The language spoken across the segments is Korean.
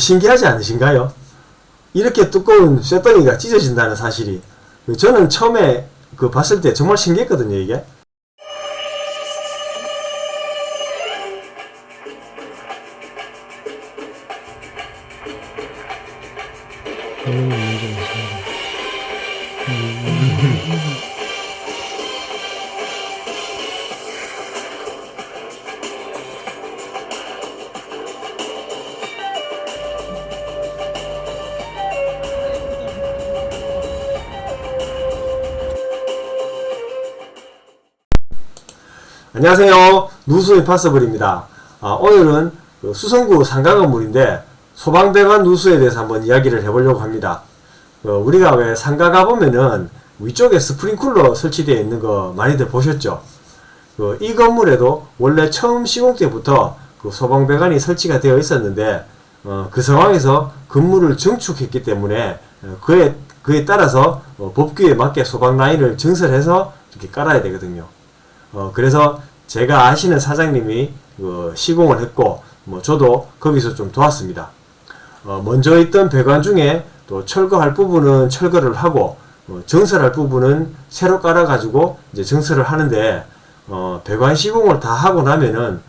신기하지 않으신가요? 이렇게 두꺼운 쇳덩이가 찢어진다는 사실이 저는 처음에 봤을 때 정말 신기했거든요. 이게 안녕하세요. 누수 임파서블입니다. 오늘은 수성구 상가 건물인데 소방배관 누수에 대해서 한번 이야기를 해보려고 합니다. 우리가 왜 상가 가보면은 위쪽에 스프링쿨러 설치되어 있는 거 많이들 보셨죠? 이 건물에도 원래 처음 시공 때부터 소방배관이 설치가 되어 있었는데 그 상황에서 건물을 증축했기 때문에 그에 따라서 법규에 맞게 소방 라인을 증설해서 이렇게 깔아야 되거든요. 그래서 제가 아시는 사장님이 시공을 했고 저도 거기서 좀 도왔습니다. 먼저 있던 배관 중에 또 철거할 부분은 철거를 하고 증설할 부분은 새로 깔아 가지고 이제 증설을 하는데 배관 시공을 다 하고 나면은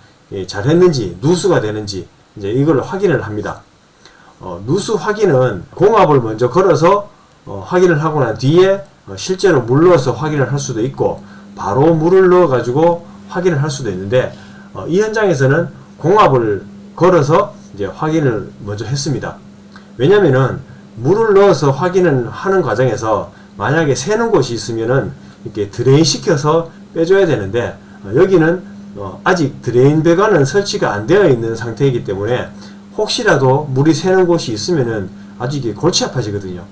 잘했는지 누수가 되는지 이제 이걸 확인을 합니다. 누수 확인은 공압을 먼저 걸어서 확인을 하고 난 뒤에 실제로 물 넣어서 확인을 할 수도 있고 바로 물을 넣어 가지고 확인을 할 수도 있는데 이 현장에서는 공압을 걸어서 이제 확인을 먼저 했습니다. 왜냐면은 물을 넣어서 확인을 하는 과정에서 만약에 새는 곳이 있으면은 이렇게 드레인 시켜서 빼줘야 되는데 여기는 아직 드레인 배관은 설치가 안 되어 있는 상태이기 때문에 혹시라도 물이 새는 곳이 있으면은 아주 이게 골치 아파지거든요.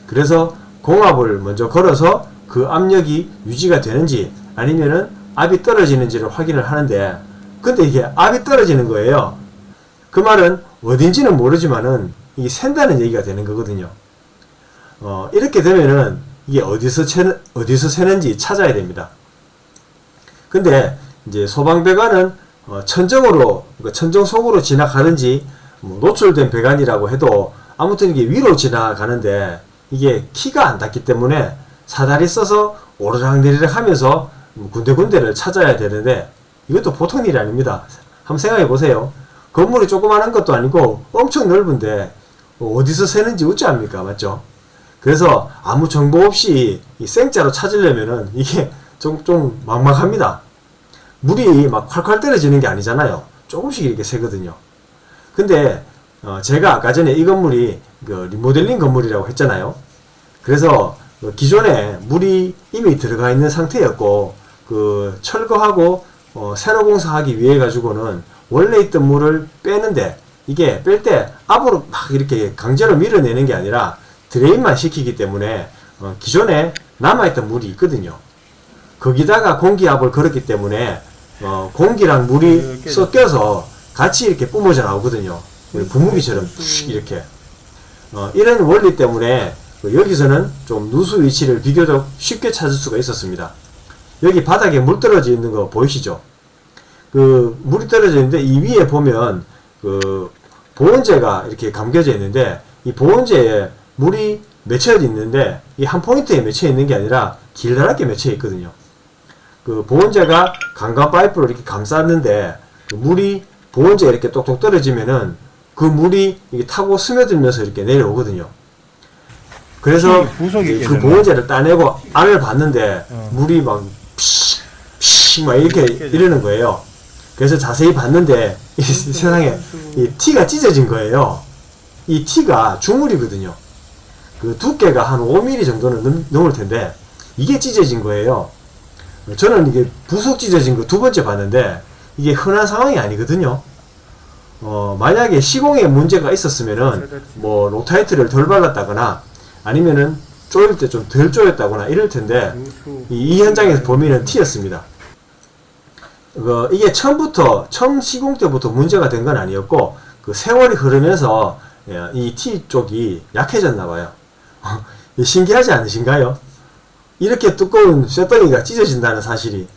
그래서 공압을 먼저 걸어서 그 압력이 유지가 되는지 아니면은 압이 떨어지는지를 확인을 하는데 근데 이게 압이 떨어지는 거예요. 그 말은 어딘지는 모르지만은 이게 샌다는 얘기가 되는 거거든요. 이렇게 되면은 이게 어디서 새는지 찾아야 됩니다. 근데 이제 소방배관은 천정으로 천정 속으로 지나가든지 노출된 배관이라고 해도 아무튼 이게 위로 지나가는데 이게 키가 안 닿기 때문에 사다리 써서 오르락내리락 하면서 군데군데를 찾아야 되는데 이것도 보통 일이 아닙니다. 한번 생각해 보세요. 건물이 조그마한 것도 아니고 엄청 넓은데 어디서 새는지 어찌합니까? 맞죠? 그래서 아무 정보 없이 이 생짜로 찾으려면은 이게 좀 막막합니다. 물이 막 콸콸 떨어지는 게 아니잖아요. 조금씩 이렇게 새거든요. 근데 제가 아까 전에 이 건물이 리모델링 건물이라고 했잖아요. 그래서 기존에 물이 이미 들어가 있는 상태였고 철거하고 새로 공사하기 위해 가지고는 원래 있던 물을 빼는데 이게 뺄 때 압으로 막 이렇게 강제로 밀어내는 게 아니라 드레인만 시키기 때문에 기존에 남아있던 물이 있거든요. 거기다가 공기압을 걸었기 때문에 공기랑 물이 섞여서 같이 이렇게 뿜어져 나오거든요. 분무기처럼 이렇게 이런 원리 때문에 여기서는 좀 누수 위치를 비교적 쉽게 찾을 수가 있었습니다. 여기 바닥에 물 떨어져 있는 거 보이시죠? 물이 떨어져 있는데 이 위에 보면 보온재가 이렇게 감겨져 있는데 이 보온재에 물이 맺혀 있는데 이 한 포인트에 맺혀 있는 게 아니라 길다랗게 맺혀 있거든요. 보온재가 강간 파이프로 이렇게 감쌌는데 물이 보온재에 이렇게 똑똑 떨어지면은 그 물이 이렇게 타고 스며들면서 이렇게 내려오거든요. 그래서 그 보온재를 따내고 안을 봤는데 물이 막 픽픽 막 이렇게 이러는 거예요. 그래서 자세히 봤는데 이 세상에 이 티가 찢어진 거예요. 이 티가 주물이거든요. 두께가 한 5mm 정도는 넘을 텐데 이게 찢어진 거예요. 저는 이게 부속 찢어진 거 두 번째 봤는데 이게 흔한 상황이 아니거든요. 만약에 시공에 문제가 있었으면은 로타이트를 덜 발랐다거나 아니면은 조일 때 좀 덜 조였다거나 이럴 텐데 이 현장에서 보면은 티였습니다. 이게 처음 시공 때부터 문제가 된 건 아니었고 세월이 흐르면서 이 티 쪽이 약해졌나 봐요. 신기하지 않으신가요? 이렇게 두꺼운 쇳덩이가 찢어진다는 사실이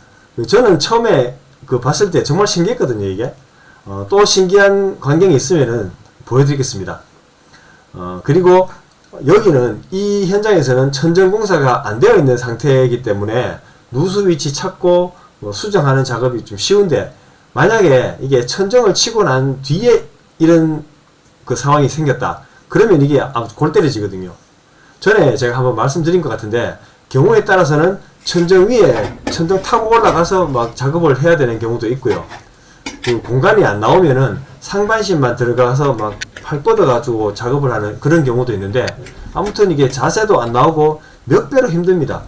저는 처음에 봤을 때 정말 신기했거든요. 이게 또 신기한 광경이 있으면은 보여드리겠습니다. 그리고 여기는 이 현장에서는 천정공사가 안 되어 있는 상태이기 때문에 누수 위치 찾고 수정하는 작업이 좀 쉬운데, 만약에 이게 천정을 치고 난 뒤에 이런 그 상황이 생겼다 그러면 이게 아주 골 때려지거든요. 전에 제가 한번 말씀드린 것 같은데, 경우에 따라서는 천정 위에 천정 타고 올라가서 막 작업을 해야 되는 경우도 있고요. 그 공간이 안 나오면은 상반신만 들어가서 막 팔 뻗어가지고 작업을 하는 그런 경우도 있는데, 아무튼 이게 자세도 안 나오고 몇 배로 힘듭니다.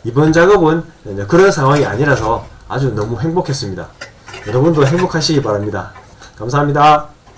이번 작업은 그런 상황이 아니라서 아주 너무 행복했습니다. 여러분도 행복하시기 바랍니다. 감사합니다.